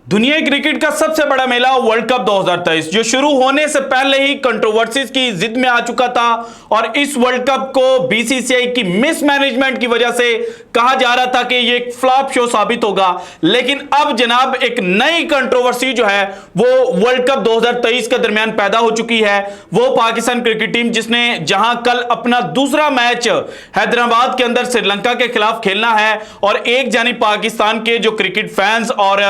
दुनिया क्रिकेट का सबसे बड़ा मेला वर्ल्ड कप 2023 जो शुरू होने से पहले ही कंट्रोवर्सीज की जिद में आ चुका था और इस वर्ल्ड कप को बीसीसीआई की मिसमैनेजमेंट की वजह से कहा जा रहा था कि ये एक फ्लॉप शो साबित होगा। लेकिन अब जनाब एक नई कंट्रोवर्सी जो है वो वर्ल्ड कप 2023 के दरमियान पैदा हो चुकी है। वो पाकिस्तान क्रिकेट टीम जिसने जहां कल अपना दूसरा मैच हैदराबाद के अंदर श्रीलंका के खिलाफ खेलना है और एक जानिब पाकिस्तान के जो क्रिकेट फैंस और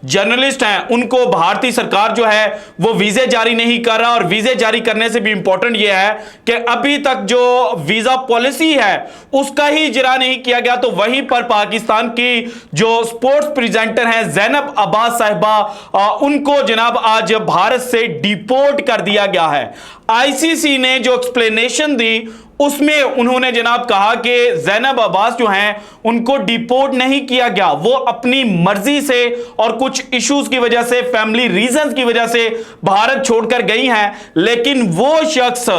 जर्नलिस्ट हैं उनको भारतीय सरकार जो है वो वीजे जारी नहीं कर रहा। और वीजे जारी करने से भी इंपॉर्टेंट यह है कि अभी तक जो वीजा पॉलिसी है उसका ही इजरा नहीं किया गया। तो वहीं पर पाकिस्तान की जो स्पोर्ट्स प्रेजेंटर हैं ज़ैनब अब्बास साहिबा उनको जनाब आज भारत से डिपोर्ट कर दिया गया है। आईसीसी ने जो एक्सप्लेनेशन दी उसमें उन्होंने जनाब कहा कि ज़ैनब अब्बास जो हैं उनको डिपोर्ट नहीं किया गया, वो अपनी मर्जी से और कुछ इश्यूज की वजह से, फैमिली रीजंस की वजह से भारत छोड़कर गई हैं। लेकिन वो शख्स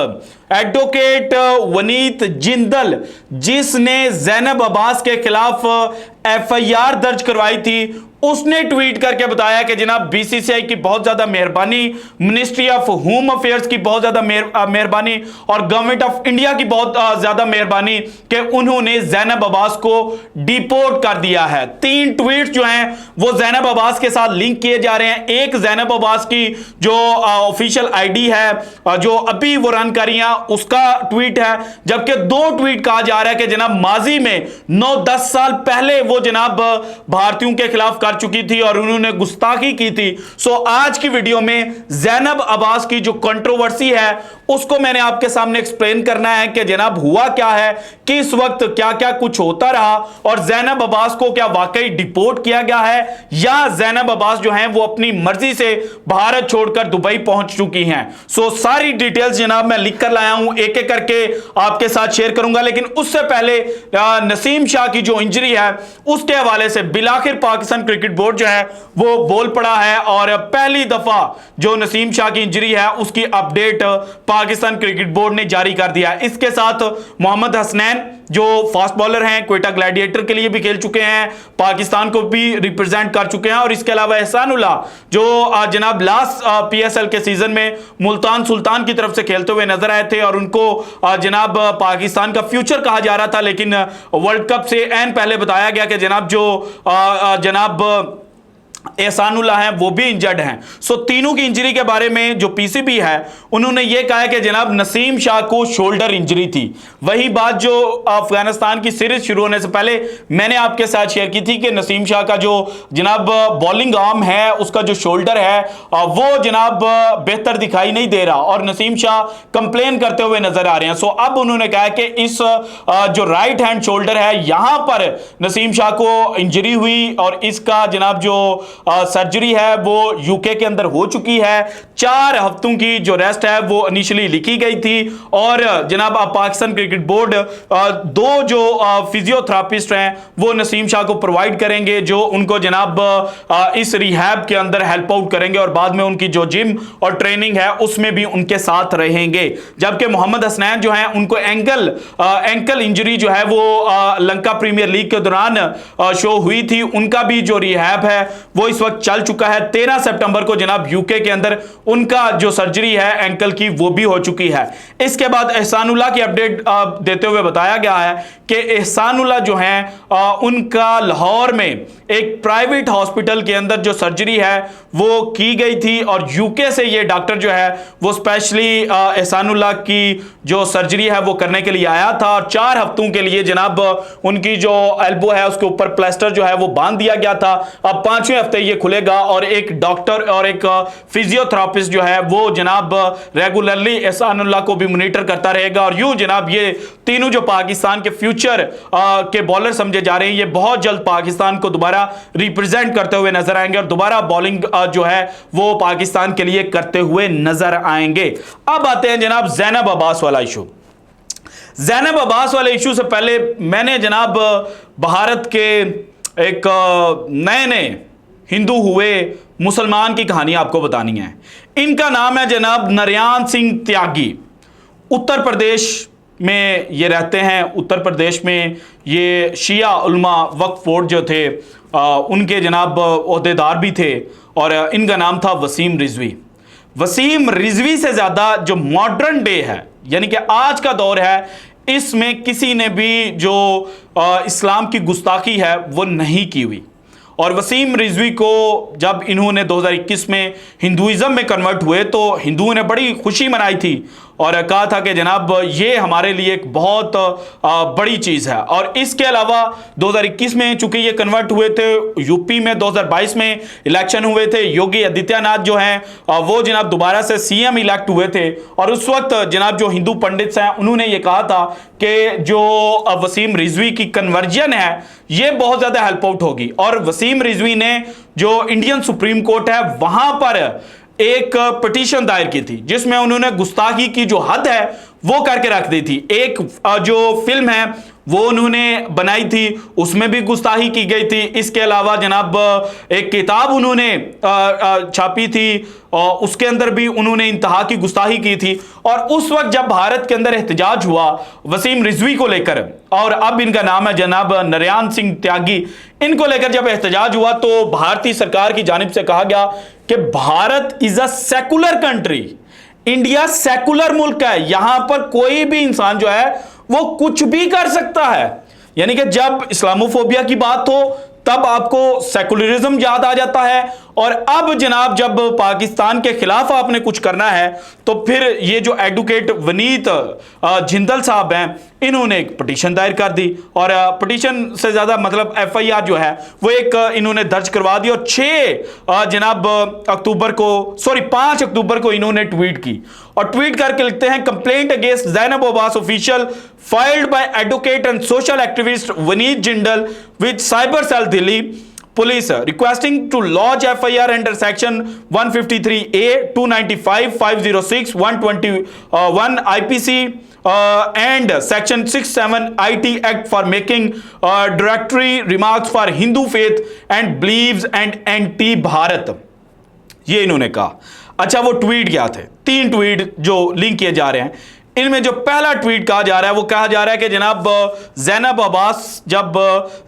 एडवोकेट वनीत जिंदल जिसने ज़ैनब अब्बास के खिलाफ एफआईआर दर्ज करवाई थी उसने ट्वीट करके बताया कि जनाब बीसीसीआई की बहुत ज्यादा मेहरबानी, मिनिस्ट्री ऑफ होम अफेयर्स की बहुत ज्यादा मेहरबानी और गवर्नमेंट ऑफ इंडिया की बहुत ज्यादा मेहरबानी कि उन्होंने ज़ैनब अब्बास को डिपोर्ट कर दिया है। 3 ट्वीट जो हैं वो ज़ैनब अब्बास के साथ लिंक किए जा रहे हैं। एक ज़ैनब अब्बास की जो ऑफिशियल आईडी है जो अभी वो रन कर रही हैं उसका ट्वीट है, जबकि 2 ट्वीट कहा जा रहा है कि जनाब माजी में 9-10 साल पहले वो जनाब भारतीयों के खिलाफ कर चुकी थी और उन्होंने गुस्ताखी की थी। सो आज की वीडियो में ज़ैनब अब्बास की जो कंट्रोवर्सी है उसको मैंने आपके सामने एक्सप्लेन करना है कि जनाब हुआ क्या है, किस वक्त क्या क्या कुछ होता रहा और ज़ैनब अब्बास को क्या वाकई डिपोर्ट किया गया है या ज़ैनब अब्बास जो हैं वो अपनी मर्जी से भारत छोड़कर दुबई पहुंच चुकी हैं। सो सारी डिटेल्स जनाब मैं लिख कर लाया हूं, एक एक करके आपके साथ शेयर करूंगा। लेकिन उससे पहले नसीम शाह की जो इंजरी है उसके हवाले से बिलाखिर पाकिस्तान क्रिकेट बोर्ड जो है वो बोल पड़ा है और पहली दफा जो नसीम शाह की इंजरी है उसकी अपडेट पाकिस्तान क्रिकेट बोर्ड ने जारी कर दिया है। इसके साथ मोहम्मद हसनैन जो फास्ट बॉलर हैं, क्वेटा ग्लैडिएटर के लिए भी खेल चुके हैं, पाकिस्तान को भी रिप्रेजेंट कर चुके हैं और इसके अलावा एहसानुल्लाह जो जनाब लास्ट पीएसएल के सीजन में मुल्तान सुल्तान की तरफ से खेलते हुए नजर आए थे और उनको जनाब पाकिस्तान का फ्यूचर कहा जा रहा था। लेकिन वर्ल्ड कप से एन पहले बताया गया कि जनाब जो जनाब एहसानुल्लाह हैं वो भी इंजर्ड हैं। सो तीनों की इंजरी के बारे में जो पीसीबी है उन्होंने ये कहा कि जनाब नसीम शाह को शोल्डर इंजरी थी। वही बात जो अफगानिस्तान की सीरीज शुरू होने से पहले मैंने आपके साथ शेयर की थी कि नसीम शाह का जो जनाब बॉलिंग आर्म है उसका जो शोल्डर है वो जनाब बेहतर दिखाई नहीं दे रहा और नसीम शाह कंप्लेन करते हुए नजर आ रहे हैं। सो अब उन्होंने कहा कि इस जो राइट हैंड शोल्डर है यहां पर नसीम शाह को इंजरी हुई और इसका जनाब जो सर्जरी है वो यूके के अंदर हो चुकी है। 4 हफ्तों की जो रेस्ट है वो इनिशियली लिखी गई थी और जनाब पाकिस्तान क्रिकेट बोर्ड 2 जो फिजियोथेरापिस्ट हैं वो नसीम शाह को प्रोवाइड करेंगे जो उनको जनाब इस रिहैब के अंदर हेल्प आउट करेंगे और बाद में उनकी जो जिम और ट्रेनिंग है उसमें भी उनके साथ रहेंगे। जबकि मोहम्मद हसनैन जो है उनको एंकल इंजरी जो है वो लंका प्रीमियर लीग के दौरान शो हुई थी, उनका भी जो रिहैब है वो इस वक्त चल चुका है। 13 सितंबर को जनाब यूके के अंदर उनका जो सर्जरी है एंकल की वो भी हो चुकी है। इसके बाद एहसानुल्लाह की अपडेट देते हुए बताया गया है कि एहसानुल्लाह जो हैं उनका लाहौर में एक प्राइवेट हॉस्पिटल के अंदर जो सर्जरी है वो की गई थी और यूके से ये डॉक्टर जो है वो स्पेशली एहसानुल्लाह की जो सर्जरी है वो करने के लिए आया था और 4 हफ्तों के लिए जनाब उनकी जो एल्बो है उसके ऊपर प्लास्टर जो है वो बांध दिया गया था। अब 5वें हफ्ते ये खुलेगा और एक डॉक्टर और एक फिजियोथेरापिस्ट जो है वो जनाब रेगुलरली एहसानुल्लाह को भी मॉनिटर करता रहेगा और यूं जनाब ये तीनों जो पाकिस्तान के फ्यूचर के बॉलर समझे जा रहे हैं ये बहुत जल्द पाकिस्तान को दोबारा रिप्रेजेंट करते हुए नजर आएंगे और दोबारा बॉलिंग जो है वो पाकिस्तान के लिए करते हुए नजर आएंगे। अब आते हैं जनाब ज़ैनब अब्बास वाला इशू। ज़ैनब अब्बास वाले इशू से पहले मैंने जनाब भारत के एक नए हिंदू हुए मुसलमान की कहानी आपको बतानी है। इनका नाम है जनाब नरयान सिंह त्यागी। उत्तर प्रदेश में ये रहते हैं। उत्तर प्रदेश में ये शिया उलमा वक्फ बोर्ड जो थे उनके जनाब ओहदेदार भी थे और इनका नाम था वसीम रिजवी। वसीम रिजवी से ज़्यादा जो मॉडर्न डे है, यानी कि आज का दौर है, इसमें किसी ने भी जो इस्लाम की गुस्ताखी है वो नहीं की हुई। और वसीम रिजवी को जब इन्होंने 2021 में हिंदुइज्म में कन्वर्ट हुए तो हिंदुओं ने बड़ी खुशी मनाई थी और कहा था कि जनाब ये हमारे लिए एक बहुत बड़ी चीज़ है। और इसके अलावा 2021 में चूंकि ये कन्वर्ट हुए थे, यूपी में 2022 में इलेक्शन हुए थे, योगी आदित्यनाथ जो हैं वो जनाब दोबारा से सीएम इलेक्ट हुए थे। और उस वक्त जनाब जो हिंदू पंडित हैं उन्होंने ये कहा था कि जो वसीम रिजवी की कन्वर्जन है ये बहुत ज़्यादा हेल्प आउट होगी। और वसीम रिजवी ने जो इंडियन सुप्रीम कोर्ट है वहां पर एक पिटीशन दायर की थी जिसमें उन्होंने गुस्ताखी की जो हद है वो करके रख दी थी। एक जो फिल्म है वो उन्होंने बनाई थी, उसमें भी गुस्ताखी की गई थी। इसके अलावा जनाब एक किताब उन्होंने छापी थी और उसके अंदर भी उन्होंने इंतहा की गुस्ताखी की थी। और उस वक्त जब भारत के अंदर एहतजाज हुआ वसीम रिजवी को लेकर, और अब इनका नाम है जनाब नरयान सिंह त्यागी, इनको लेकर जब एहतजाज हुआ तो भारतीय सरकार की जानिब से कहा गया कि Bharat is a secular country, India secular मुल्क है, यहां पर कोई भी इंसान जो है वो कुछ भी कर सकता है। यानी कि जब इस्लामोफोबिया की बात हो तब आपको सेकुलरिज्म याद आ जाता है, और अब जनाब जब पाकिस्तान के खिलाफ आपने कुछ करना है तो फिर ये जो एडवोकेट वनीत जिंदल साहब हैं इन्होंने एक पिटीशन दायर कर दी। और पिटीशन से ज़्यादा मतलब एफआईआर जो है वो एक इन्होंने दर्ज करवा दी। और 5 अक्टूबर को इन्होंने ट्वीट की और ट्वीट करके लिखते हैं, complaint against Zainab Abbas official filed by advocate and social activist Vineet Jindal with cyber cell Delhi Police requesting to lodge FIR under section 153A, 295, 506, 121 IPC and section 67 IT Act for making derogatory remarks for Hindu faith and beliefs and anti-भारत, ये इन्होंने कहा। अच्छा, वो tweet क्या थे? 3 tweet जो link किए जा रहे हैं, इनमें जो पहला ट्वीट कहा जा रहा है वो कहा जा रहा है कि जनाब ज़ैनब अब्बास जब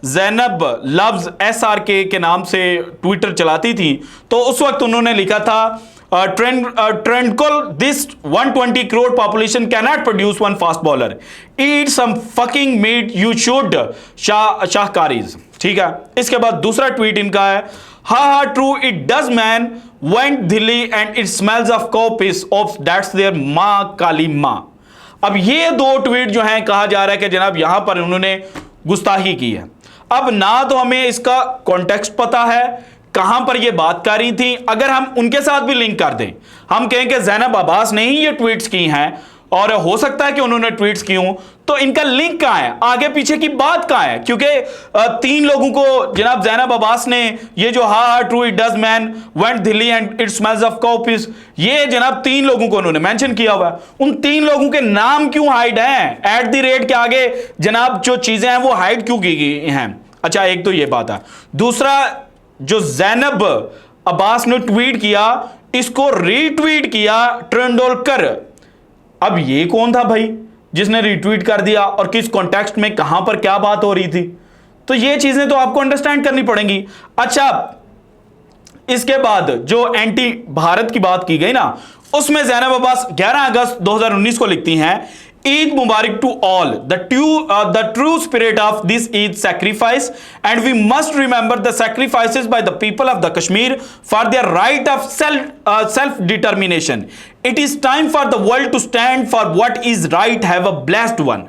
ज़ैनब लव्स SRK के नाम से ट्विटर चलाती थी तो उस वक्त उन्होंने लिखा था ट्रेंडकोल this 120 crore population can not produce one fast bowler, eat some fucking meat you should शाहकारीज। ठीक है, इसके बाद दूसरा ट्वीट इनका है, हा true it does man went Delhi and it smells of cow piss of that's their माँ काली माँ। अब ये 2 ट्वीट जो हैं कहा जा रहा है कि जनाब यहां पर उन्होंने गुस्ताखी की है। अब ना तो हमें इसका कॉन्टेक्स्ट पता है कहां पर ये बात कर रही थी, अगर हम उनके साथ भी लिंक कर दें, हम कहें कि ज़ैनब अब्बास ने ही ये ट्वीट्स की हैं और हो सकता है कि उन्होंने ट्वीट्स की हों, तो इनका लिंक कहां है, आगे पीछे की बात कहां है? क्योंकि 3 लोगों को जनाब ज़ैनब अब्बास ने ये जो हा true it does man went Delhi and it smells of cow piss, ये जनाब 3 लोगों को उन्होंने मेंशन किया हुआ है। उन 3 लोगों के नाम क्यों हाइड हैं? @ के आगे जनाब जो चीजें हैं वो हाइड क्यों की गई हैं? अच्छा, एक तो ये बात है। दूसरा, जो ज़ैनब अब्बास ने ट्वीट किया इसको रीट्वीट किया ट्रेंडोलकर। अब ये कौन था भाई जिसने रीट्वीट कर दिया और किस कॉन्टेक्स्ट में कहां पर क्या बात हो रही थी? तो ये चीजें तो आपको अंडरस्टैंड करनी पड़ेंगी। अच्छा, इसके बाद जो एंटी भारत की बात की गई ना, उसमें ज़ैनब अब्बास 11 अगस्त 2019 को लिखती हैं, Eid mubarak to all, the true spirit of this Eid sacrifice and we must remember the sacrifices by the people of the Kashmir for their right of self determination. It is time for the world to stand for what is right, have a blessed one.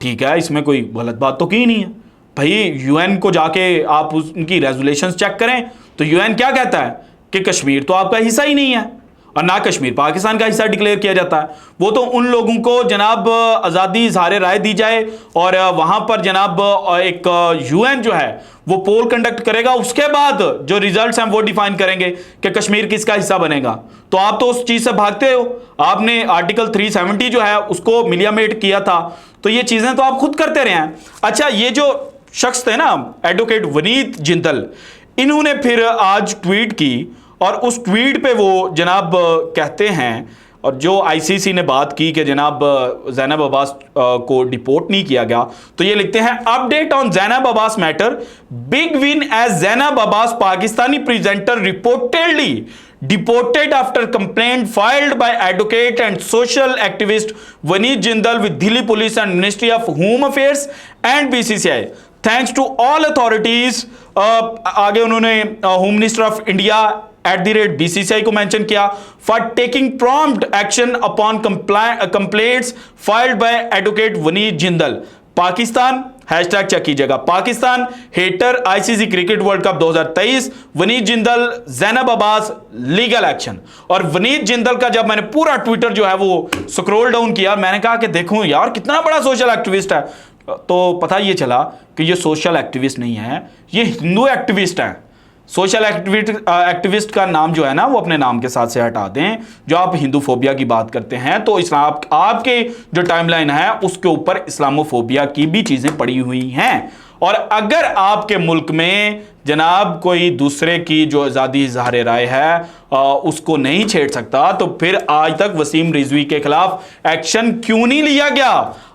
ठीक है, इसमें कोई गलत बात तो की नहीं है भाई। यूएन को जाके आप उनकी रेजोल्यूशंस चेक करें तो यूएन क्या कहता है कि कश्मीर तो आपका हिस्सा ही नहीं है और ना कश्मीर पाकिस्तान का हिस्सा डिक्लेयर किया जाता है। वो तो उन लोगों को जनाब आज़ादी इज़हार राय दी जाए और वहाँ पर जनाब एक यूएन जो है वो पोल कंडक्ट करेगा, उसके बाद जो रिजल्ट्स हैं वो डिफाइन करेंगे कि कश्मीर किसका हिस्सा बनेगा। तो आप तो उस चीज़ से भागते हो, आपने आर्टिकल 370 जो है उसको मिलियामेट किया था, तो ये चीज़ें तो आप खुद करते रहे हैं। अच्छा, ये जो शख्स थे ना एडवोकेट वनीत जिंदल, इन्होंने फिर आज ट्वीट की और उस ट्वीट पे वो जनाब कहते हैं और जो आईसीसी ने बात की कि जनाब ज़ैनब अब्बास को डिपोर्ट नहीं किया गया, तो ये लिखते हैं update on Zainab Abbas matter, big win as Zainab Abbas Pakistani presenter reportedly deported after complaint filed by advocate and social activist Waneet Jindal with Delhi Police and Ministry of Home Affairs and BCCI. Thanks to all authorities. आगे उन्होंने home minister of India @BCCI को mention किया for taking prompt action upon complaints filed by advocate Vineet Jindal. Pakistan hashtag check कीजिएगा, Pakistan hater ICC cricket world cup 2023, Vineet Jindal Zainab Abbas legal action. और वनीत जिंदल का जब मैंने पूरा ट्विटर जो है वो स्क्रॉल डाउन किया, मैंने कहा कि देखो यार कितना बड़ा सोशल एक्टिविस्ट है, तो पता ये चला कि ये सोशल एक्टिविस्ट नहीं है, ये हिंदू एक्टिविस्ट है। सोशल एक्टिविस्ट का नाम जो है ना वो अपने नाम के साथ से हटा दें। जो आप हिंदूफोबिया की बात करते हैं तो इस्लाम आपके जो टाइमलाइन है उसके ऊपर इस्लामोफोबिया की भी चीजें पड़ी हुई हैं। और अगर आपके मुल्क में जनाब कोई दूसरे की जो आज़ादी इज़हार राय है उसको नहीं छेड़ सकता, तो फिर आज तक वसीम रिजवी के खिलाफ एक्शन क्यों नहीं लिया गया?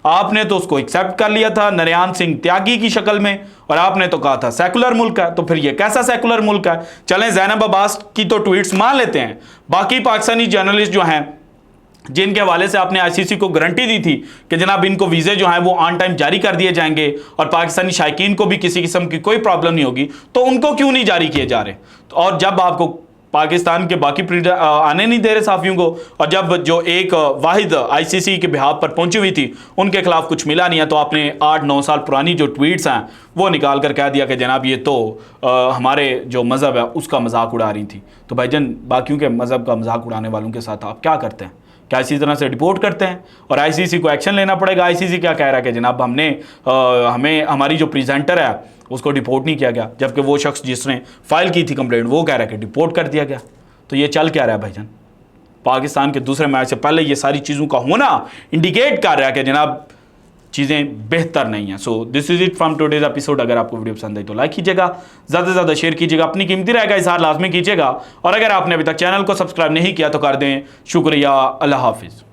आपने तो उसको एक्सेप्ट कर लिया था नरयान सिंह त्यागी की शक्ल में, और आपने तो कहा था सेकुलर मुल्क है, तो फिर ये कैसा सेकुलर मुल्क है? चलें ज़ैनब अब्बास की तो ट्वीट्स मान लेते हैं, बाकी पाकिस्तानी जर्नलिस्ट जो हैं जिनके हवाले से आपने आईसीसी को गारंटी दी थी कि जनाब इनको वीज़े जो हैं वो ऑन टाइम जारी कर दिए जाएंगे और पाकिस्तानी शायकीन को भी किसी किस्म की कोई प्रॉब्लम नहीं होगी, तो उनको क्यों नहीं जारी किए जा रहे? और जब आपको पाकिस्तान के बाकी आने नहीं दे रहे साफियों को, और जब जो एक वाहिद आईसीसी के बिहाफ पर पहुंची हुई थी उनके खिलाफ कुछ मिला नहीं है, तो आपने 8-9 साल पुरानी जो ट्वीट्स हैं वो निकाल कर कह दिया कि जनाब ये तो हमारे जो मज़हब है उसका मजाक उड़ा रही थी। तो भाईजान बाकियों के मज़हब का मजाक उड़ाने वालों के साथ आप क्या करते हैं? क्या इसी तरह से डिपोर्ट करते हैं? और आईसीसी को एक्शन लेना पड़ेगा। आईसीसी क्या कह रहा है कि जनाब हमें हमारी जो प्रेजेंटर है उसको डिपोर्ट नहीं किया गया, जबकि वो शख्स जिसने फाइल की थी कंप्लेंट वो कह रहा है कि डिपोर्ट कर दिया गया। तो ये चल क्या रहा है भाईजान? पाकिस्तान के दूसरे मैच से पहले ये सारी चीज़ों का होना इंडिकेट कर रहा है कि जनाब चीज़ें बेहतर नहीं है। So this is it from today's episode. अगर आपको वीडियो पसंद आई तो लाइक कीजिएगा, ज़्यादा से ज़्यादा शेयर कीजिएगा, अपनी कीमती राय का इज़हार लाजमी कीजिएगा, और अगर आपने अभी तक चैनल को सब्सक्राइब नहीं किया तो कर दें। शुक्रिया, अल्लाह हाफिज़।